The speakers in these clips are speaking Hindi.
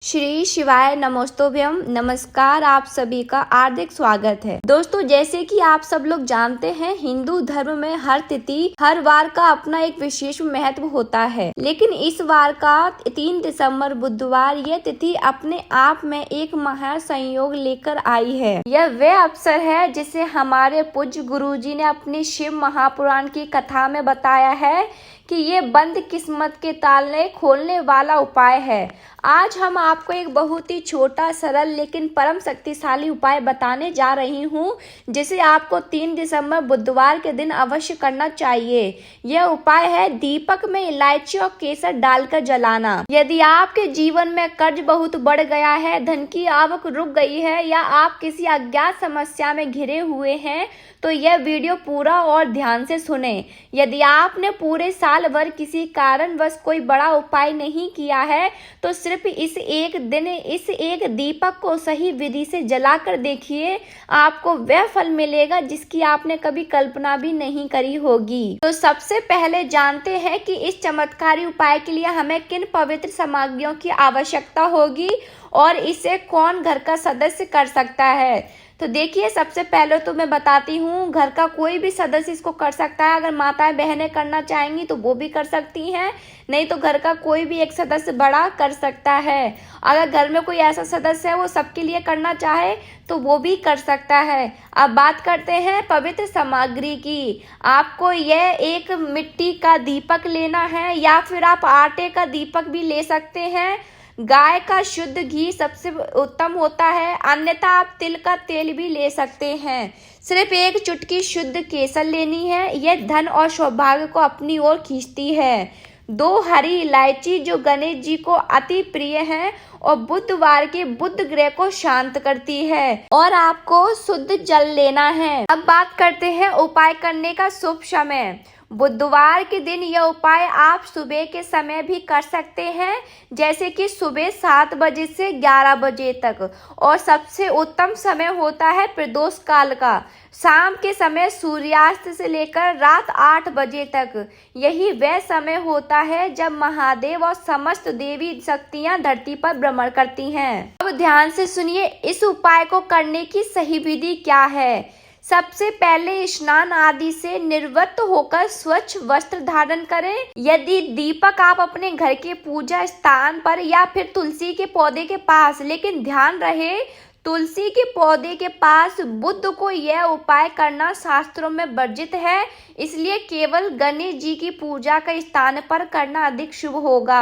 श्री शिवाय नमोस्तुभ्यम। नमस्कार, आप सभी का हार्दिक स्वागत है। दोस्तों, जैसे कि आप सब लोग जानते हैं, हिंदू धर्म में हर तिथि हर वार का अपना एक विशेष महत्व होता है। लेकिन इस वार का 3 दिसंबर बुधवार यह तिथि अपने आप में एक महासंयोग लेकर आई है। यह वह अवसर है जिसे हमारे पूज्य गुरुजी ने अपनी शिव महापुराण की कथा में बताया है कि ये बंद किस्मत के ताले खोलने वाला उपाय है। आज हम आपको एक बहुत ही छोटा, सरल लेकिन परम शक्तिशाली उपाय बताने जा रही हूँ, जिसे आपको 3 दिसंबर बुधवार के दिन अवश्य करना चाहिए। यह उपाय है दीपक में इलायची और केसर डालकर जलाना। यदि आपके जीवन में कर्ज बहुत बढ़ गया है, धन की आवक रुक गई है या आप किसी अज्ञात समस्या में घिरे हुए हैं, तो यह वीडियो पूरा और ध्यान से सुने। यदि आपने पूरे साल भर किसी कारणवश कोई बड़ा उपाय नहीं किया है, तो सिर्फ इस एक दिन इस एक दीपक को सही विधि से जलाकर देखिए, आपको वह फल मिलेगा जिसकी आपने कभी कल्पना भी नहीं करी होगी। तो सबसे पहले जानते हैं कि इस चमत्कारी उपाय के लिए हमें किन पवित्र सामग्रियों की आवश्यकता होगी और इसे कौन घर का सदस्य कर सकता है। तो देखिए, सबसे पहले तो मैं बताती हूँ, घर का कोई भी सदस्य इसको कर सकता है। अगर माताएं बहनें करना चाहेंगी तो वो भी कर सकती हैं, नहीं तो घर का कोई भी एक सदस्य बड़ा कर सकता है। अगर घर में कोई ऐसा सदस्य है वो सबके लिए करना चाहे तो वो भी कर सकता है। अब बात करते हैं पवित्र सामग्री की। आपको यह एक मिट्टी का दीपक लेना है या फिर आप आटे का दीपक भी ले सकते हैं। गाय का शुद्ध घी सबसे उत्तम होता है, अन्यथा आप तिल का तेल भी ले सकते हैं। सिर्फ एक चुटकी शुद्ध केसर लेनी है, यह धन और सौभाग्य को अपनी ओर खींचती है। 2 हरी इलायची जो गणेश जी को अति प्रिय है और बुधवार के बुध ग्रह को शांत करती है, और आपको शुद्ध जल लेना है। अब बात करते हैं उपाय करने का शुभ समय। बुधवार के दिन यह उपाय आप सुबह के समय भी कर सकते हैं, जैसे कि सुबह 7 बजे से 11 बजे तक, और सबसे उत्तम समय होता है प्रदोष काल का, शाम के समय सूर्यास्त से लेकर रात 8 बजे तक। यही वह समय होता है जब महादेव और समस्त देवी शक्तियां धरती पर भ्रमण करती हैं। अब ध्यान से सुनिए, इस उपाय को करने की सही विधि क्या है। सबसे पहले स्नान आदि से निवृत्त होकर स्वच्छ वस्त्र धारण करें। यदि दीपक आप अपने घर के पूजा स्थान पर या फिर तुलसी के पौधे के पास, लेकिन ध्यान रहे तुलसी के पौधे के पास बुध को यह उपाय करना शास्त्रों में वर्जित है, इसलिए केवल गणेश जी की पूजा के स्थान पर करना अधिक शुभ होगा।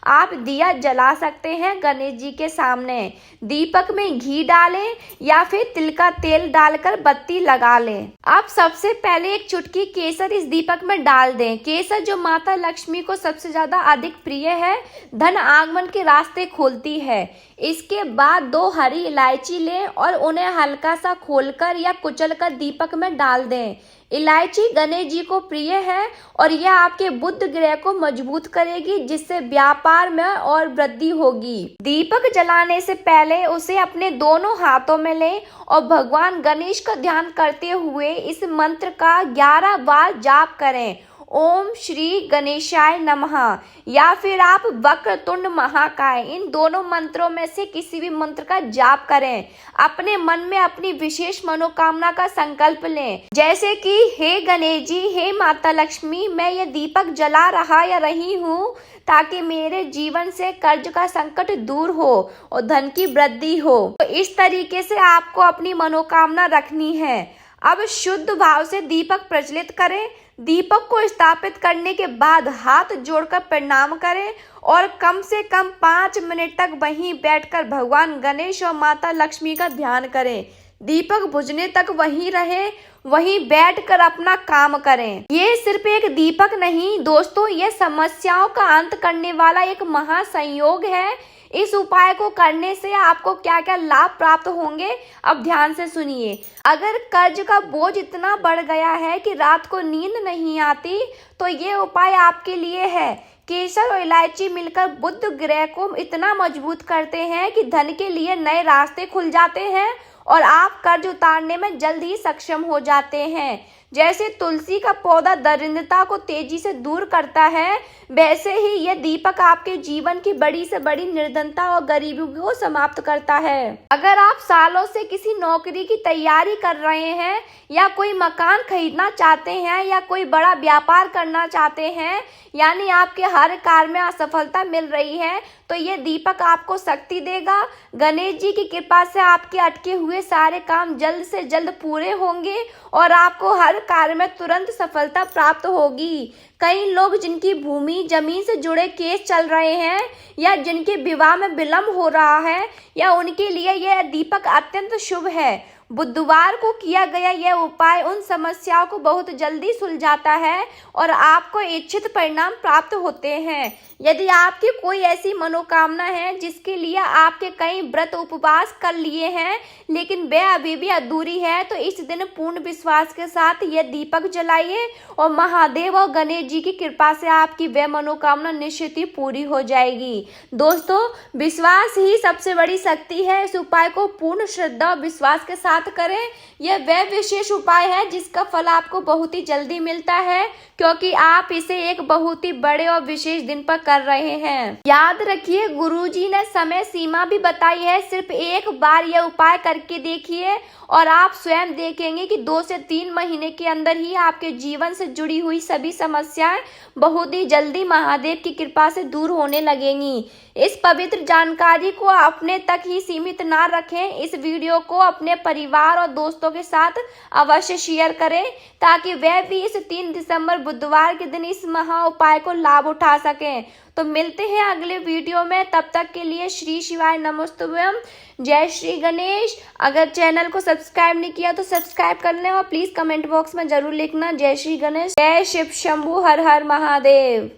आप दिया जला सकते हैं गणेश जी के सामने। दीपक में घी डालें या फिर तिल का तेल डालकर बत्ती लगा लें। आप सबसे पहले एक चुटकी केसर इस दीपक में डाल दें। केसर जो माता लक्ष्मी को सबसे ज्यादा अधिक प्रिय है, धन आगमन के रास्ते खोलती है। इसके बाद 2 हरी इलायची लें और उन्हें हल्का सा खोलकर या कुचलकर दीपक में डाल दें। इलायची गणेश जी को प्रिय है और यह आपके बुध ग्रह को मजबूत करेगी, जिससे व्यापार में और वृद्धि होगी। दीपक जलाने से पहले उसे अपने दोनों हाथों में लें और भगवान गणेश का ध्यान करते हुए इस मंत्र का 11 बार जाप करें। ओम श्री गणेशाय नमः या फिर आप वक्रतुंड महाकाय, इन दोनों मंत्रों में से किसी भी मंत्र का जाप करें। अपने मन में अपनी विशेष मनोकामना का संकल्प लें, जैसे कि हे गणेश जी, हे माता लक्ष्मी, मैं ये दीपक जला रहा या रही हूँ ताकि मेरे जीवन से कर्ज का संकट दूर हो और धन की वृद्धि हो। तो इस तरीके से आपको अपनी मनोकामना रखनी है। अब शुद्ध भाव से दीपक प्रज्वलित करें। दीपक को स्थापित करने के बाद हाथ जोड़कर प्रणाम करें और कम से कम 5 मिनट तक वहीं बैठकर भगवान गणेश और माता लक्ष्मी का ध्यान करें। दीपक बुझने तक वहीं रहे, वहीं बैठकर अपना काम करें। ये सिर्फ एक दीपक नहीं दोस्तों, ये समस्याओं का अंत करने वाला एक महासंयोग है। इस उपाय को करने से आपको क्या क्या लाभ प्राप्त होंगे, अब ध्यान से सुनिए। अगर कर्ज का बोझ इतना बढ़ गया है कि रात को नींद नहीं आती, तो ये उपाय आपके लिए है। केसर और इलायची मिलकर बुध ग्रह को इतना मजबूत करते हैं कि धन के लिए नए रास्ते खुल जाते हैं और आप कर्ज उतारने में जल्द ही सक्षम हो जाते हैं। जैसे तुलसी का पौधा दरिद्रता को तेजी से दूर करता है, वैसे ही यह दीपक आपके जीवन की बड़ी से बड़ी निर्धनता और गरीबी को समाप्त करता है। अगर आप सालों से किसी नौकरी की तैयारी कर रहे हैं या कोई मकान खरीदना चाहते हैं या कोई बड़ा व्यापार करना चाहते हैं, यानी आपके हर कार्य में असफलता मिल रही है, तो ये दीपक आपको शक्ति देगा। गणेश जी की कृपा से आपके अटके हुए सारे काम जल्द से जल्द पूरे होंगे और आपको हर कार्य में तुरंत सफलता प्राप्त होगी। कई लोग जिनकी भूमि जमीन से जुड़े केस चल रहे हैं या जिनके विवाह में विलंब हो रहा है, या उनके लिए यह दीपक अत्यंत शुभ है। बुधवार को किया गया यह उपाय उन समस्याओं को बहुत जल्दी सुलझाता है और आपको इच्छित परिणाम प्राप्त होते हैं। यदि आपकी कोई ऐसी मनोकामना है जिसके लिए आपके कई व्रत उपवास कर लिए हैं लेकिन वह अभी भी अधूरी है, तो इस दिन पूर्ण विश्वास के साथ यह दीपक जलाइए और महादेव और गणेश जी की कृपा से आपकी वह मनोकामना निश्चित ही पूरी हो जाएगी। दोस्तों, विश्वास ही सबसे बड़ी शक्ति है। इस उपाय को पूर्ण श्रद्धा और विश्वास के साथ करें। यह वह विशेष उपाय है जिसका फल आपको बहुत ही जल्दी मिलता है, क्योंकि आप इसे एक बहुत ही बड़े और विशेष दिन पर कर रहे हैं। याद रखिए, गुरुजी ने समय सीमा भी बताई है। सिर्फ एक बार यह उपाय करके देखिए और आप स्वयं देखेंगे कि 2 से 3 महीने के अंदर ही आपके जीवन से जुड़ी हुई सभी समस्याएं बहुत ही जल्दी महादेव की कृपा से दूर होने लगेंगी। इस पवित्र जानकारी को अपने तक ही सीमित ना रखें। इस वीडियो को अपने परिवार और दोस्तों के साथ अवश्य शेयर करें ताकि वह भी इस 3 दिसंबर बुधवार के दिन इस महा उपाय को लाभ उठा सकें। तो मिलते हैं अगले वीडियो में, तब तक के लिए श्री शिवाय नमोस्तुभ्यम। जय श्री गणेश। अगर चैनल को सब्सक्राइब नहीं किया तो सब्सक्राइब कर लें और प्लीज कमेंट बॉक्स में जरूर लिखना जय श्री गणेश, जय शिव शंभू, हर हर महादेव।